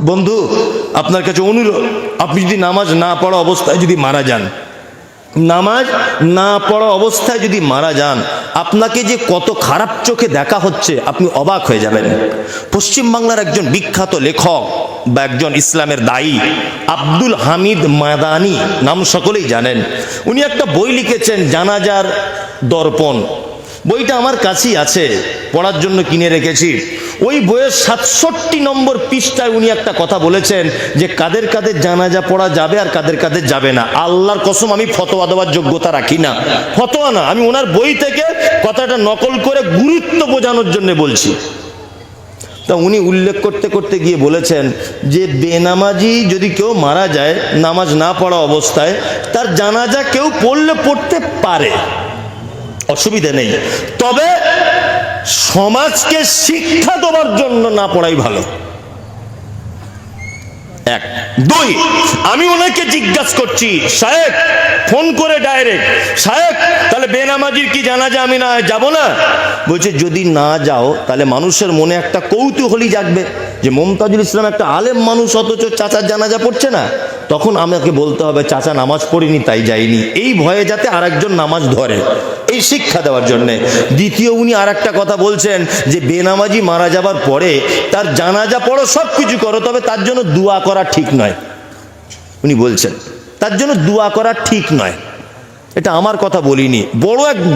বন্ধু, আপনার কাছে অনুরোধ, আপনি যদি নামাজ না পড়া অবস্থায় যদি মারা যান, নামাজ না পড়া অবস্থায় যদি মারা যান, আপনাকে যে কত খারাপ চোখে দেখা হচ্ছে আপনি অবাক হয়ে যাবেন। পশ্চিমবাংলার একজন বিখ্যাত লেখক বা একজন ইসলামের দায়ী আব্দুল হামিদ মাদানি, নাম সকলেই জানেন। উনি একটা বই লিখেছেন, জানাজার দর্পণ। বইটা আমার কাছেই আছে, পড়ার জন্য কিনে রেখেছি। ওই বইয়ের 67 নম্বর পৃষ্ঠায় উনি একটা কথা বলেছেন যে কাদের কাদের জানাজা পড়া যাবে আর কাদের কাদের যাবে না। আল্লাহর কসম, আমি ফতোয়া দেওয়ার যোগ্যতা রাখি না, ফতোয়া না, আমি ওনার বই থেকে কথাটা নকল করে গুরুত্ব বোঝানোর জন্য বলছি। তা উনি উল্লেখ করতে করতে গিয়ে বলেছেন যে বেনামাজি যদি কেউ মারা যায় নামাজ না পড়া অবস্থায়, তার জানাজা কেউ পড়লে পড়তে পারে, অসুবিধা নেই, তবে সমাজকে শিক্ষা দেওয়ার জন্য না পড়াই ভালো। এক। দুই, আমি ওনাকে জিজ্ঞাসা করছি, সাহেব, ফোন করে ডাইরেক্ট, সাহেব তাহলে বেনামাজির কি জানাজা আমি না যাব না? বলছে যদি না যাও তাহলে মানুষের মনে একটা কৌতূহলী জাগবে যে মমতাজুল ইসলাম একটা আলেম মানুষ, অথচ চাচার জানাজা পড়ছে না। তখন আমাকে বলতে হবে চাচা নামাজ পড়িনি তাই যাইনি, এই ভয়ে যাতে আরেকজন নামাজ ধরে, এই শিক্ষা দেওয়ার জন্যে। দ্বিতীয়, উনি আর একটা কথা বলছেন যে বেনামাজি মারা যাবার পরে তার জানাজা পড়ো, সব কিছু করো, তবে তার জন্য দোয়া করা ঠিক নয়। উনি বলছেন তার জন্য দোয়া করা ঠিক নয়। এটা আমার কথা বলিনি,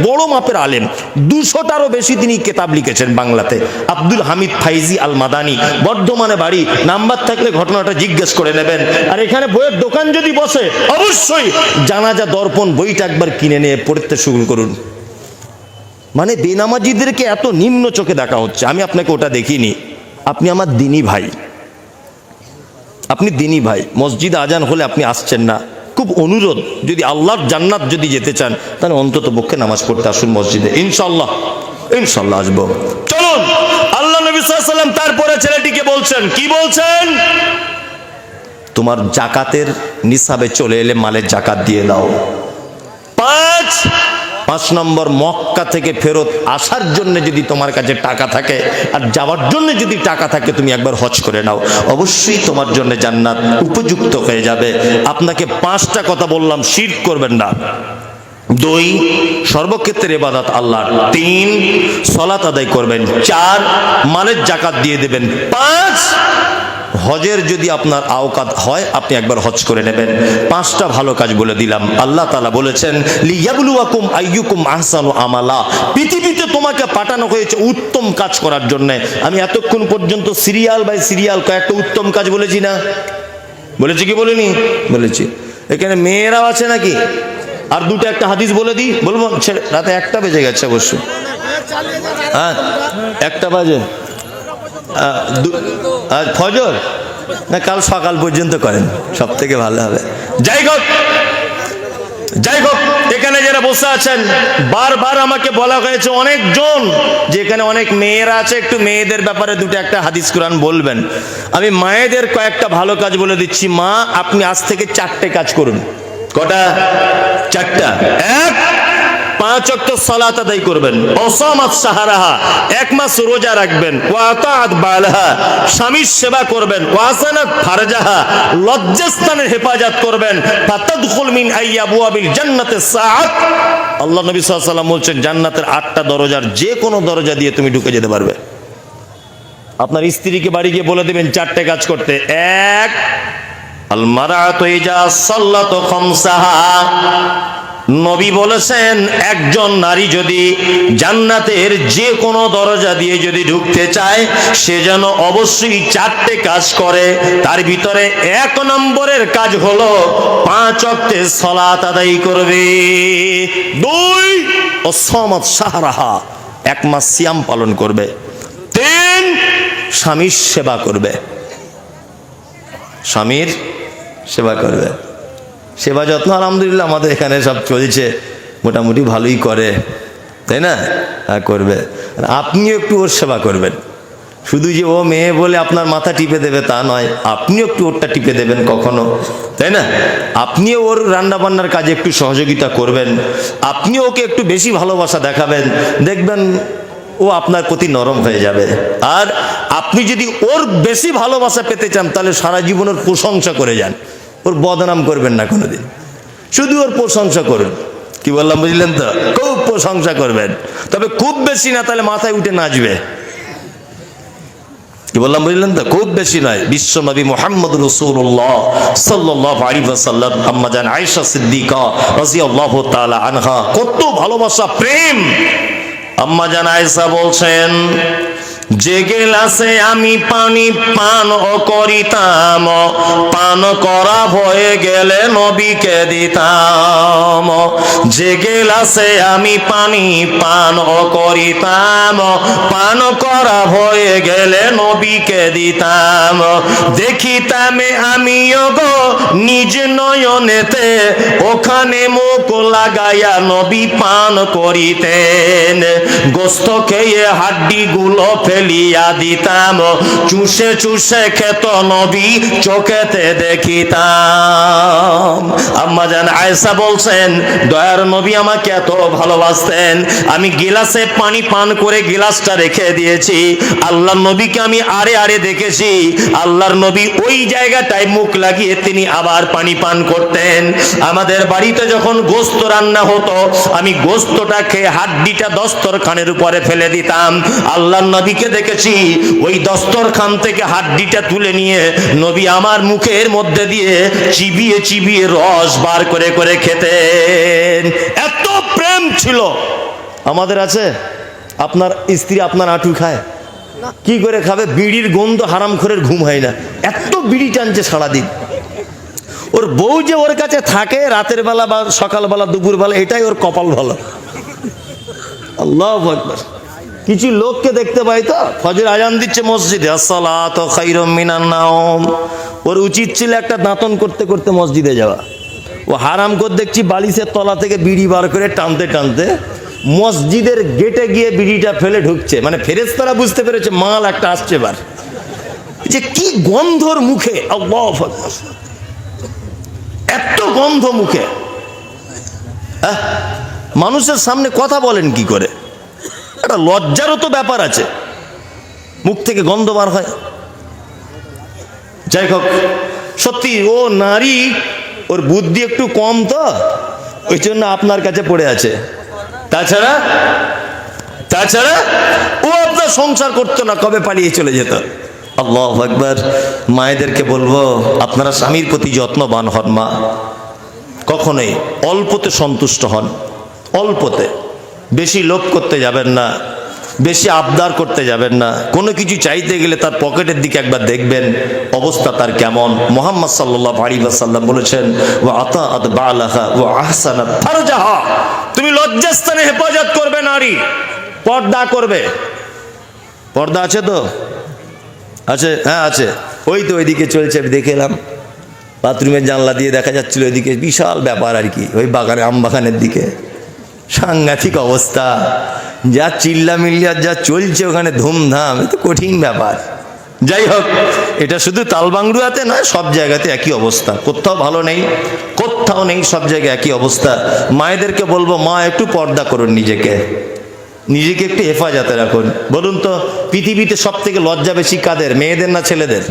বড় মাপের আলেম, 200টারও বেশি তিনি কিতাব লিখেছেন বাংলাতে। আব্দুল হামিদ ফাইজি আল মাদানি, বর্ধমানে বাড়ি, নাম্বার থাকলে ঘটনাটা জিজ্ঞেস করে নেবেন। আর এখানে বইয়ের দোকান যদি বসে অবশ্যই জানাজা দর্পণ বইটা একবার কিনে নিয়ে পড়তে শুরু করুন। মানে বেনামাজিদেরকে এত নিম্ন চোখে দেখা হচ্ছে। আমি আপনাকে ওটা দেখিনি, আপনি আমার দিনী ভাই, আপনি দিনী ভাই, মসজিদে আজান হলে আপনি আসছেন না, খুব অনুরোধ, যদি আল্লাহর জান্নাত যদি যেতে চান তাহলে অন্তত পক্ষে নামাজ পড়তে আসুন মসজিদে, ইনশাল্লাহ ইনশাল্লাহ আসবো। চলুন, আল্লাহ নবী সাল্লাল্লাহু আলাইহি ওয়াসাল্লাম তারপরে ছেলেটিকে বলছেন, কি বলছেন? তোমার জাকাতের নিসাবে চলে এলে মালের জাকাত দিয়ে দাও। 5 নম্বর, মক্কা থেকে ফেরত আসার জন্য যদি তোমার কাছে টাকা থাকে আর যাওয়ার জন্য যদি টাকা থাকে তুমি একবার হজ করে নাও, অবশ্যই তোমার জন্য জান্নাত উপযুক্ত হয়ে যাবে। আপনাকে 5টা কথা বললাম, শিরক করবেন না। 2, সর্বক্ষেত্রে ইবাদত আল্লাহর। 3, সালাত আদায় করবেন। 4, মালের জাকাত দিয়ে দেবেন। 5, হজের যদি আপনার আওকাত হয় আপনি একবার হজ করে নেবেন। 5টা ভালো কাজ বলে দিলাম। আল্লাহ তাআলা বলেছেন লিয়াবলুয়াকুম আইয়ুকুম আহসানু আমালা, পৃথিবীতে তোমাকে পাঠানো হয়েছে উত্তম কাজ করার জন্য। আমি এতক্ষণ পর্যন্ত সিরিয়াল বাই সিরিয়াল কয়েকটা উত্তম কাজ বলেছি না? বলেছি কি বলিনি? বলেছি। এখানে মেয়েরাও আছে নাকি? আর দুটো একটা হাদিস বলে দিই, বলবো? রাতে 1টা বেজে গেছে অবশ্য, হ্যাঁ 1টা বাজে। ফজর না কাল সকাল পর্যন্ত করেন, সব থেকে ভালো হবে। যাই হোক, এখানে যারা বসে আছেন, বারবার আমাকে বলা হয়েছে অনেকজন যে এখানে অনেক মেয়েরা আছে, একটু মেয়েদের ব্যাপারে দুটো একটা হাদিস কোরআন বলবেন। আমি মায়েদের কয়েকটা ভালো কাজ বলে দিচ্ছি। মা, আপনি আজ থেকে 4টে কাজ করুন। কটা? 4টা। 1, 5 ওয়াক্ত সালাত আদায় করবেন। ওয়াসামাত শাহরাহা, 1 মাস রোজা রাখবেন। ওয়াতাআত বালাহা, স্বামীর সেবা করবেন। ওয়াসানাত ফারজাহা, লজ্জাস্থানের হেফাজত করবেন। ফাতাদখুল মিন আইয়াবওয়াবিল জান্নাতিস সাআত, আল্লাহ নবী সাল্লাল্লাহু আলাইহি ওয়াসাল্লাম বলছেন জান্নাতের 8টা দরজার যে কোনো দরজা দিয়ে তুমি ঢুকে যেতে পারবে। আপনার স্ত্রীকে বাড়ি গিয়ে বলে দেবেন 4টে কাজ করতে। 1, আল মারআতু ইজা সাল্লাত খামসাহা, নবী বলেছেন একজন নারী যদি জান্নাতের যে কোনো দরজা দিয়ে যদি ঢুকতে চায় সে যেন অবশ্যই 4টে কাজ করে। তার ভিতরে 1 নম্বরের কাজ হলো 5 ওয়াক্তে সালাত আদায় করবে। 2, ওয়াসামাত শাহরাহা, 1 মাস সিয়াম পালন করবে। 3, স্বামীর সেবা করবে, স্বামীর সেবা করবে। সেবা যত্ন আলহামদুলিল্লাহ আমাদের এখানে সব চলছে, মোটামুটি ভালোই করে, তাই না? করবে। আপনিও একটু ওর সেবা করবেন। শুধু যে ও মেয়ে বলে আপনার মাথা টিপে দেবে তা নয়, আপনিও একটু ওরটা টিপে দেবেন কখনো, তাই না? আপনিও ওর রান্না বান্নার কাজে একটু সহযোগিতা করবেন, আপনিও ওকে একটু বেশি ভালোবাসা দেখাবেন। দেখবেন ও আপনার প্রতি নরম হয়ে যাবে। আর আপনি যদি ওর বেশি ভালোবাসা পেতে চান তাহলে সারা জীবন ওর প্রশংসা করে যান, ওর বদনাম করবেন না কোনোদিন, শুধু ওর প্রশংসা করুন। কি বললাম বুঝলেন তো? খুব প্রশংসা করবেন, তবে খুব বেশি না, তাহলে মাথায় উঠে নাচবে। কি বললাম বুঝলেন তো? খুব বেশি নয়। বিশ্ব নবী মুহাম্মদ রাসূলুল্লাহ সাল্লাল্লাহু আলাইহি ওয়াসাল্লাম আম্মা জান আয়েশা সিদ্দিকা রাদিয়াল্লাহু তাআলা আনহা, কত ভালোবাসা প্রেম। আম্মা জান আয়েশা বলছেন, যে গেলাসে আমি পানি পান করিতাম, পান করা হয়ে গেলে নবীকে দিতাম। যে গেলাসে আমি পানি পান করিতাম, পান করা হয়ে গেলে নবীকে দিতাম। দেখিতাম আমিও গো নিজ নয়নেতে, ওখানে মুখ লাগাইয়া নবী পান করিতেন। গোস্ত খেয়ে হাড্ডি গুলো ফেলিয়া দিতাম, চুষে চুষে খেত নবী চোখেতে দেখিতাম। আম্মা জান আয়েশা বলছেন, দয়ার নবী আমাকে এত ভালোবাসতেন, আমি গিলাসে পানি পান করে গিলাসটা রেখে দিয়েছি, আল্লাহর নবীকে আমি আড়ে আড়ে দেখেছি, আল্লাহর নবী ওই জায়গাটায় মুখ লাগিয়ে তিনি আবার পানি পান করতেন। আমাদের বাড়িতে যখন গোস্ত রান্না হতো, আমি গোস্তটা খেয়ে হাড্ডিটা দস্তরখানের উপরে ফেলে দিতাম, আল্লাহর নবীকে দেখেছি ওই দস্তরখান থেকে হাড্ডিটা তুলে নিয়ে নবী আমার মুখের মধ্যে দিয়ে চিবিয়ে চিবিয়ে রস বার করে করে খেতেন। এত প্রেম ছিল আমাদের। আছে আপনার স্ত্রী আপনার আঁটু খায়, কি করে খাবে? বিড়ির গন্ধ হারামখোরের ঘুম হয় না, এত বিড়ি টানছে সারাদিন। ওর বউ যে ওর কাছে থাকে রাতের বেলা বা সকালবেলা দুপুরবেলা, এটাই ওর কপাল ভালো। আল্লাহু আকবার। কিছু লোককে দেখতে পাই তো, ফজর আজান দিচ্ছে মসজিদে, আসসালাতু খায়রুম মিনান নাওম, ওর উচিত ছিল একটা দাঁতন করতে করতে মসজিদে যাওয়া। ও হারামখোর দেখছি বালিশের তলা থেকে বিড়ি বার করে টানতে টানতে মসজিদের গেটে গিয়ে বিড়িটা ফেলে ঢুকছে। মানে ফেরেশতারা বুঝতে পেরেছে মাল একটা আসছে এবার। যে কি গন্ধর মুখে, আল্লাহু আকবার, এত গন্ধ মুখে। মানুষের সামনে কথা বলেন কি করে? একটা লজ্জারও তো ব্যাপার আছে, মুখ থেকে গন্ধ বার হয়। যাই হোক, সত্যি ও নারী, ওর বুদ্ধি একটু কম তো, ওই জন্য আপনার কাছে পড়ে আছে। তাছাড়া ও আপনার সংসার করতো না, কবে পালিয়ে চলে যেত। আল্লাহু আকবার। মায়েদেরকে বলবো, আপনারা স্বামীর প্রতি যত্নবান হন। মা কখনোই অল্পতে সন্তুষ্ট হন, অল্পতে। বেশি লোভ করতে যাবেন না, বেশি আবদার করতে যাবেন না। কোনো কিছু চাইতে গেলে তার পকেটের দিকে একবার দেখবেন অবস্থা তার কেমন। মুহাম্মদ সাল্লাল্লাহু আলাইহি ওয়াসাল্লাম বলেছেন, ওয়া আতাআত বালাহা ওয়া আহসানাত ফারজাহা, তুমি লজ্জাস্থানে হেফাজত করবে নারী, পর্দা করবে। পর্দা আছে তো? আছে, হ্যাঁ আছে। ওই তো ওইদিকে চলছে, আমি দেখে এলাম, বাথরুমের জানলা দিয়ে দেখা যাচ্ছিল ওইদিকে বিশাল ব্যাপার আর কি, ওই বাগানে, আম বাগানের দিকে সাংঘাতিক অবস্থা। যা চিল্লা মিল্লার যা চলছে ওখানে ধুমধাম, এ তো কঠিন ব্যাপার। যাই হোক, এটা শুধু তালবাংড়ুয়াতে নয়, সব জায়গাতে একই অবস্থা, কোথাও ভালো নেই, কোথাও নেই, সব জায়গায় একই অবস্থা। মায়েদেরকে বলবো, মা একটু পর্দা করুন, নিজেকে একটু হেফাজতে রাখুন। বলুন তো, পৃথিবীতে সব থেকে লজ্জা বেশি কাদের? মেয়েদের না ছেলেদের?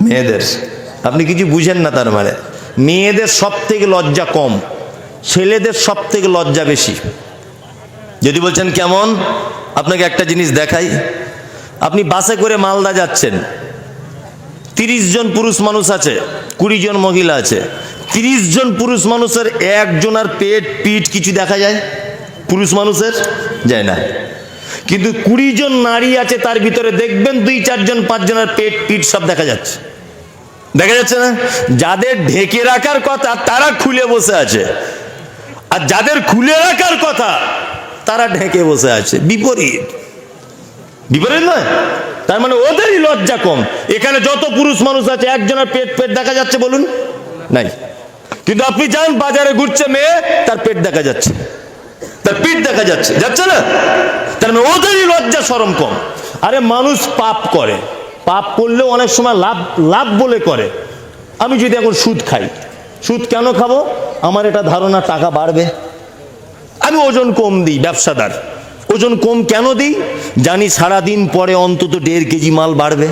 মেয়েদের। আপনি কিছু বুঝেন না তার মানে। মেয়েদের সব থেকে লজ্জা কম, ছেলেদের সব থেকে লজ্জা বেশি। যদি বলছেন কেমন, আপনাকে একটা জিনিস দেখাই। আপনি বাসে করে মালদা যাচ্ছেন, 30 জন পুরুষ মানুষ আছে, 20 জন মহিলা আছে। 30 জন পুরুষ মানুষের একজনের পেট পিঠ কিছু দেখা যায়? পুরুষ মানুষের যায় না। কিন্তু 20 জন নারী আছে, তার ভিতরে দেখবেন 2, 4 জন 5 জনের পেট পিঠ সব দেখা যাচ্ছে। দেখা যাচ্ছে না? যাদের ঢেকে রাখার কথা তারা খুলে বসে আছে, আর যাদের খুলে রাখার কথা তারা ঢেকে বসে আছে। বিপরীত নয়? তার মানে ওদেরই লজ্জা কম। এখানে যত পুরুষ মানুষ আছে, একজনের পেট দেখা যাচ্ছে বলুন? নাই। কিন্তু আপনি যান, বাজারে ঘুরছে মেয়ে, তার পেট দেখা যাচ্ছে, তার পিঠ দেখা যাচ্ছে, যাচ্ছে না? তার মানে ওদেরই লজ্জা শরম কম। আরে মানুষ পাপ করে, পাপ করলেও অনেক সময় লাভ বলে করে। আমি যদি এখন সুদ খাই, সুদ কেন খাবো? আমার এটা ধারণা টাকা বাড়বে, আমি ওজন কম দিই, ব্যবসাদার, ওজন কম কেন দিই? জানি সারাদিন পরে অন্তত 1.5 কেজি মাল বাড়বে।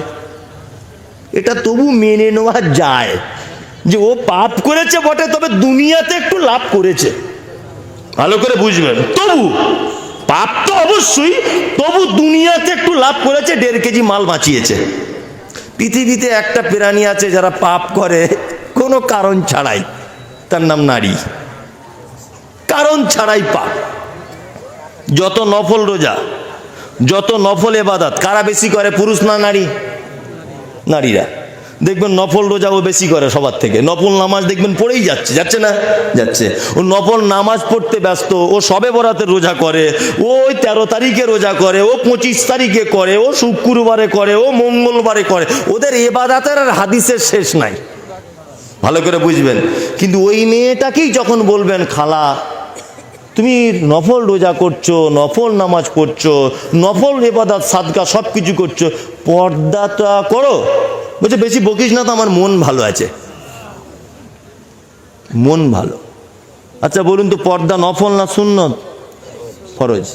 এটা তবু মেনে নেওয়া যায় যে ও পাপ করেছে বটে, তবে দুনিয়াতে একটু লাভ করেছে। ভালো করে বুঝবেন, তবু পাপ তো অবশ্যই, তবু দুনিয়াতে একটু লাভ করেছে, 1.5 কেজি মাল বাঁচিয়েছে। পৃথিবীতে একটা প্রাণী আছে যারা পাপ করে কোনো কারণ ছাড়াই, তার নাম নারী। কারণ ছাড়াই পাপ। যত নফল রোজা, যত নফল ইবাদত কারা বেশি করে, পুরুষ না নারী? নারীরা। দেখবেন নফল রোজা ও বেশি করে সবার থেকে। নফল নামাজ দেখবেন পড়েই যাচ্ছে, যাচ্ছে না? যাচ্ছে। ও নফল নামাজ পড়তে ব্যস্ত, ও শবে বরাতের রোজা করে, ও ওই 13 তারিখে রোজা করে, ও 25 তারিখে করে, ও শুক্রবারে করে, ও মঙ্গলবারে করে। ওদের ইবাদতের আর হাদিসের শেষ নাই। ভালো করে বুঝবেন। কিন্তু ওই মেয়েটাকেই যখন বলবেন, খালা তুমি নফল রোজা করছো, নফল নামাজ পড়ছো, নফল ইবাদত সাদকা সব কিছু করছো, পর্দাটা করো। বলছে বেশি বকিস না তো, আমার মন ভালো আছে। মন ভালো। আচ্ছা বলুন তো, পর্দা নফল না সুন্নত? ফরজ।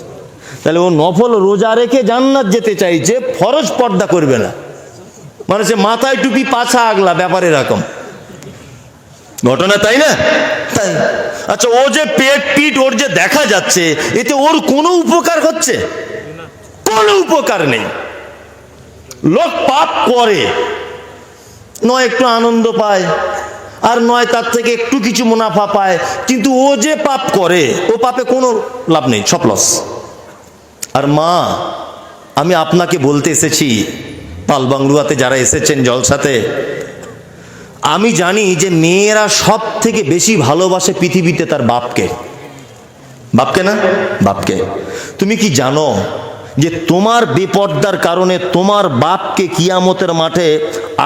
তাহলে ও নফল রোজা রেখে জান্নাত যেতে চাইছে, ফরজ পর্দা করবে না। মানে সে মাথায় টুপি পাছা আগলা, ব্যাপার এরকম ঘটনা, তাই না? তাই। আচ্ছা ও যে পেট পিট ওর যে দেখা যাচ্ছে, এতে ওর কোনো উপকার হচ্ছে? কোনো উপকার নেই। লোক পাপ করে, নয় একটু আনন্দ পায়, আর নয় তার থেকে একটু কিছু মুনাফা পায়, কিন্তু ও যে পাপ করে, ও পাপে কোনো লাভ নেই, সব লস। আর মা, আমি আপনাকে বলতে এসেছি, তালবাংলুয়াতে যারা এসেছেন জলসাতে, আমি জানি যে মেয়েরা সব থেকে বেশি ভালোবাসে পৃথিবীতে তার বাপকে। বাপকে না? বাপকে। তুমি কি জানো যে তোমার বেপর্দার কারণে তোমার বাপকে কিয়ামতের মাঠে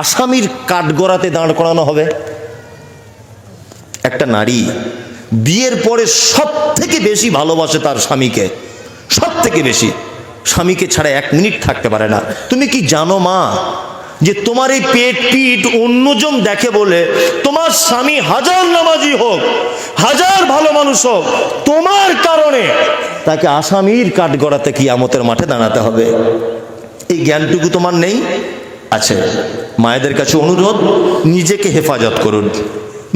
আসামির কাঠগড়াতে দাঁড় করানো হবে? একটা নারী বিয়ের পরে সব থেকে বেশি ভালোবাসে তার স্বামীকে, সব থেকে বেশি। স্বামীকে ছাড়া 1 মিনিট থাকতে পারে না। তুমি কি জানো মা, যে তোমার এই পেট পিট অন্যজন দেখে বলে তোমার স্বামী হাজার নামাজি হোক, হাজার ভালো মানুষ হোক, তোমার কারণে তাকে আসামির কাঠগড়াতে কিয়ামতের মাঠে দাঁড়াতে হবে? এই জ্ঞানটুকু তোমার নেই? আছে। মায়েদের কাছে অনুরোধ, নিজেকে হেফাজত করুন,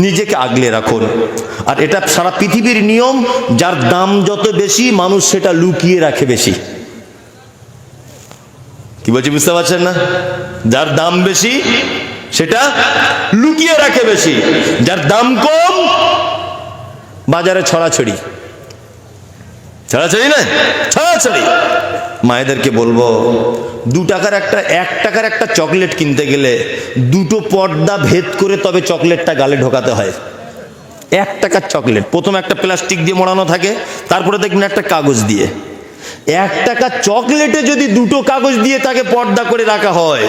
নিজেকে আগলে রাখুন। আর এটা সারা পৃথিবীর নিয়ম, যার দাম যত বেশি মানুষ সেটা লুকিয়ে রাখে বেশি। কি বলছি বুঝতে পারছেন না? যার দাম বেশি সেটা লুকিয়ে রাখে বেশি, যার দাম কম বাজারে ছড়াছড়ি। ছড়াছড়ি না, ছড়াছড়ি। মায়েদেরকে বলবো, 2 টাকার একটা 1 টাকার একটা চকলেট কিনতে গেলে 2টো পর্দা ভেদ করে তবে চকলেটটা গালে ঢোকাতে হয়। 1 টাকার চকলেট প্রথমে একটা প্লাস্টিক দিয়ে মোড়ানো থাকে, তারপরে দেখবেন একটা কাগজ দিয়ে। 1 টাকা চকলেটে যদি 2টো কাগজ দিয়ে তাকে পর্দা করে রাখা হয়,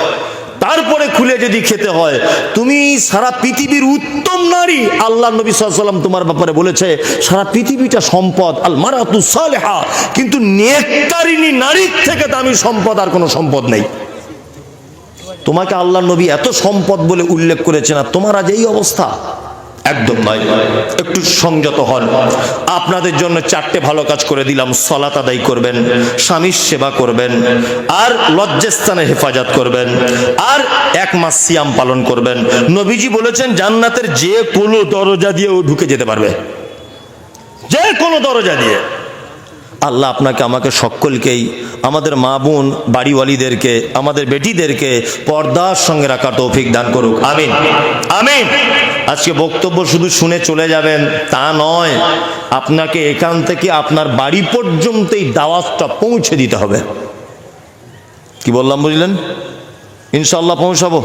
তারপরে খুলে যদি খেতে হয়, তুমি সারা পৃথিবীর উত্তম নারী। আল্লাহ নবী সাল্লাল্লাহু আলাইহি ওয়াসাল্লাম তোমার ব্যাপারে বলেছে সারা পৃথিবীটা সম্পদ, আল মারাতু সালেহা, কিন্তু নেককারিনী নারীর থেকে দামি সম্পদ আর কোনো সম্পদ নেই। তোমাকে আল্লাহ নবী এত সম্পদ বলে উল্লেখ করেছেন, আর তোমার আজ এই অবস্থা। একদম নয়। একটু সংযত হন। আপনাদের জন্য 4টে ভালো কাজ করে দিলাম। সালাত আদায় করবেন, স্বামীর সেবা করবেন, আর লজ্জাস্থানে হেফাজত করবেন, আর 1 মাস সিয়াম পালন করবেন। নবীজি বলেছেন জান্নাতের যে কোনো দরজা দিয়ে ও ঢুকে যেতে পারবে, যে কোনো দরজা দিয়ে। আল্লাহ আপনাকে আমাকে সকলকেই, আমাদের মা বোন বাড়িওয়ালিদেরকে, আমাদের বেটিদেরকে পর্দার সঙ্গে রাখা তৌফিক দান করুক। আমিন, আমিন। আজকে বক্তব্য শুধু শুনে চলে যাবেন তা নয়, আপনাকে এখান থেকে আপনার বাড়ি পর্যন্তই দাওয়াতটা পৌঁছে দিতে হবে। কি বললাম বুঝলেন? ইনশাআল্লাহ পৌঁছাবো।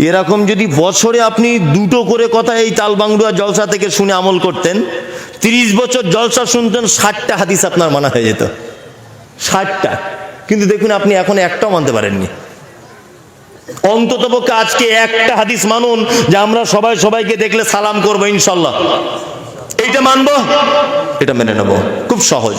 এরকম যদি বছরে আপনি 2টো করে কথা এই তালবাংলুয়া জলসা থেকে শুনে আমল করতেন, 30 বছর জলসা শুনতেন, 60টা হাদিস আপনার মানা হয়ে যেত। 60টা। কিন্তু দেখুন আপনি এখন একটাও মানতে পারেননি। অন্ততপক্ষে আজকে একটা হাদিস মানুন যে আমরা সবাই সবাইকে দেখলে সালাম করবো ইনশাল্লাহ। এইটা মানবো, এটা মেনে নেবো, খুব সহজ।